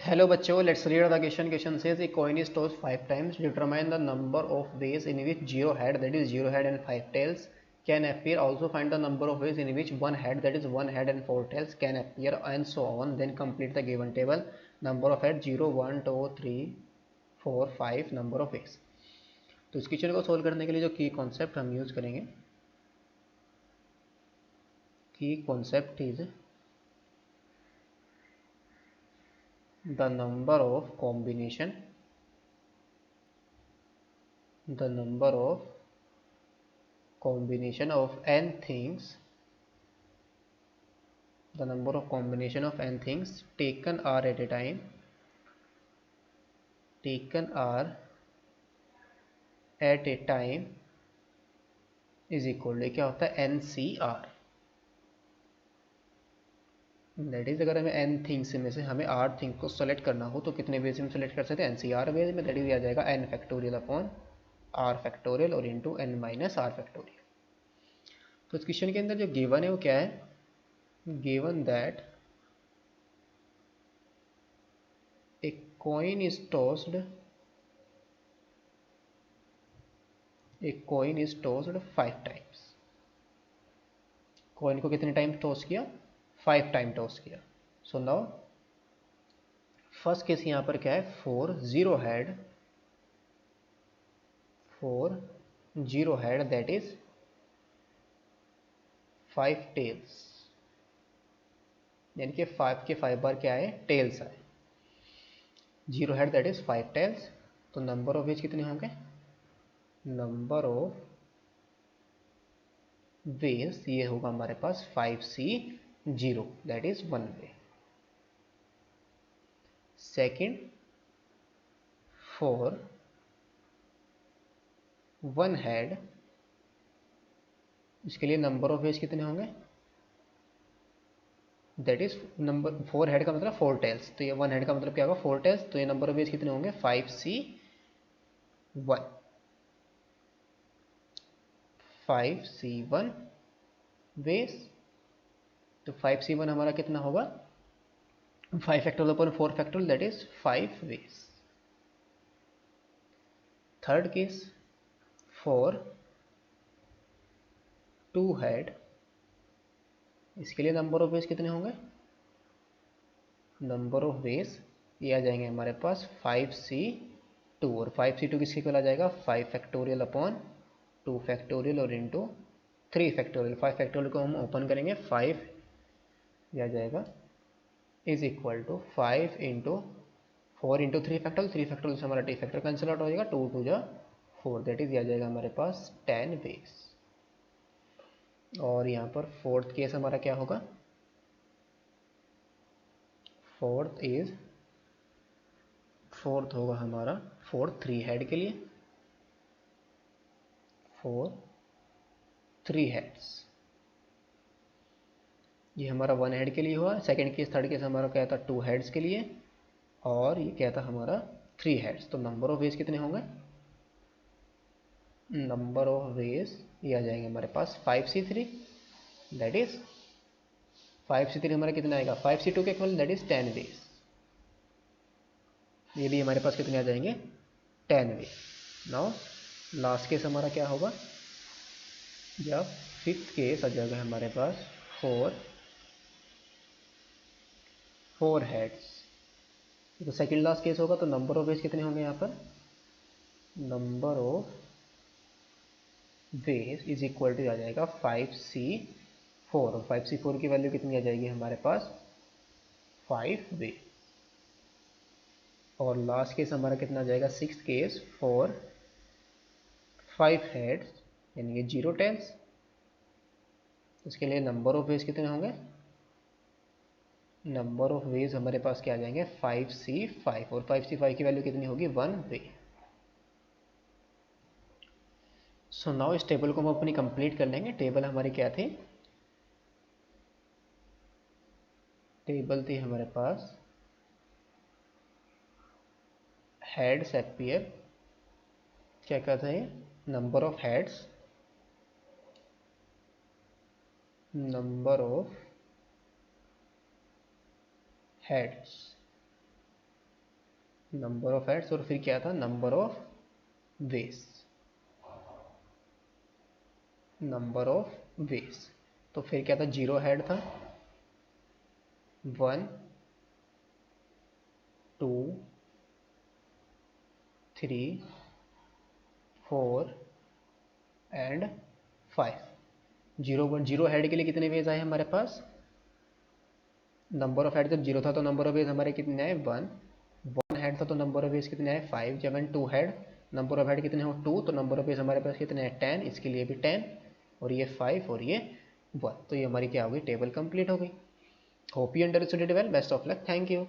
Hello बच्चों, let's read the question. Question says A coin is tossed 5 times. Determine the number of ways in which zero head, that is zero head and 5 tails, can appear. Also find the number of ways in which one head, that is one head and 4 tails, can appear, and so on. Then complete the given table. Number of head 0, 1, 2, 3, 4, 5. Number of ways. तो इस question को solve करने के लिए जो की concept हम use करेंगे, की concept is the number of combination of n things, the number of combination of n things taken r at a time, is equal to क्या होता है NCR. दैट इज अगर हमें n थिंग्स में से हमें r थिंग्स को select करना हो तो कितने वेज में सेलेक्ट कर सकते हैं? NCR वेज में. दैट इज आ जाएगा n factorial upon r factorial और into n minus r factorial. तो इस क्वेश्चन के अंदर जो गिवन है वो क्या है? Given that a coin is tossed 5 times. Coin को कितने टाइम टॉस किया? 5 टाइम टॉस किया. सो नाउ फर्स्ट केस यहाँ पर क्या है? 4 0 हेड दैट इज 5 टेल्स, यानी कि 5 के 5 बार क्या है? टेल्स आए. 0 हेड दैट इज 5 टेल्स. तो नंबर ऑफ वेज कितने होंगे? नंबर ऑफ वेज ये होगा हमारे पास 5C0, that is 1 way. Second, 4 1 head, इसके लिए नंबर ऑफ वेज कितने होंगे? दैट इज नंबर 4 हेड का मतलब 4 टेल्स, तो ये 1 हेड का मतलब क्या होगा? 4 टेल्स. तो ये नंबर ऑफ वेज कितने होंगे? 5C1 veg. तो 5C1 हमारा कितना होगा? 5 factorial upon 4 factorial, that is 5 ways. Third case 4 2 head, इसके लिए नंबर ऑफ वेज कितने होंगे? नंबर ऑफ वेज ये आ जाएंगे हमारे पास 5C2, और 5C2 किसके इक्वल आ जाएगा? 5 फैक्टोरियल अपॉन 2 फैक्टोरियल और इंटू 3 फैक्टोरियल. 5 फैक्टोरियल को हम ओपन करेंगे, 5 ये आ जाएगा is equal to 5 into 4 into 3 factorial. 3 factorial से हमारा टी फैक्टर कैंसिल आउट हो जाएगा. 2 2 जा 4, दैट इज आ जाएगा हमारे पास 10 वेज. और यहाँ पर फोर्थ केस हमारा क्या होगा? फोर्थ होगा हमारा 3 हेड के लिए. 3 हेड्स, ये हमारा 1 हेड के लिए हुआ. सेकंड केस थर्ड केस हमारा क्या था? 2 हेड्स के लिए, और ये क्या था हमारा? 3 हेड्स. तो नंबर ऑफ वेज कितने होंगे? नंबर ऑफ वेज ये आ जाएंगे हमारे पास 5C3, दैट इज 5C3 हमारा कितना आएगा? 5C2 के इक्वल, दैट इज 10 वेज. ये भी हमारे पास कितने आ जाएंगे? 10 वेज. नाउ लास्ट केस हमारा क्या होगा? जब फिफ्थ केस आ जाएगा हमारे पास 4 हेड्स. तो सेकंड लास्ट केस होगा, तो नंबर ऑफ वेज कितने होंगे यहाँ पर? Number of ways is equal to आ जाएगा 5C4, और 5C4 की वैल्यू कितनी आ जाएगी हमारे पास? 5 वे. और लास्ट केस हमारा कितना आ जाएगा? सिक्स्थ केस 4 5 हेड्स, यानी कि 0 टेल्स. इसके लिए नंबर ऑफ वेज कितने होंगे? नंबर ऑफ वेज हमारे पास क्या आ जाएंगे? 5C5, और 5C5 की वैल्यू कितनी होगी? 1 वे. सो नाउ इस टेबल को हम अपनी कंप्लीट कर लेंगे. टेबल हमारी क्या थी? टेबल थी हमारे पास हेड्स अपीयर, क्या कहते हैं? Number of heads, number of heads number of heads, और फिर क्या था, number of veg, number of veg. तो फिर क्या था, 0 हेड था, 1 2 3 4 एंड 5। 0 हेड के लिए कितने वेज आए हमारे पास, नंबर ऑफ हेड जब 0 था तो नंबर ऑफ वेज हमारे कितने आए, 1। 1 हेड था तो नंबर ऑफ वेज कितने आए, 5। जब 2 हेड, नंबर ऑफ हेड कितने हो, 2, तो नंबर ऑफ वेज हमारे पास कितने हैं, 10। इसके लिए भी 10, और ये 5 और ये 1। तो ये हमारी क्या हो गई, टेबल कंप्लीट हो गई। Hope you understood it well, best of luck, thank you.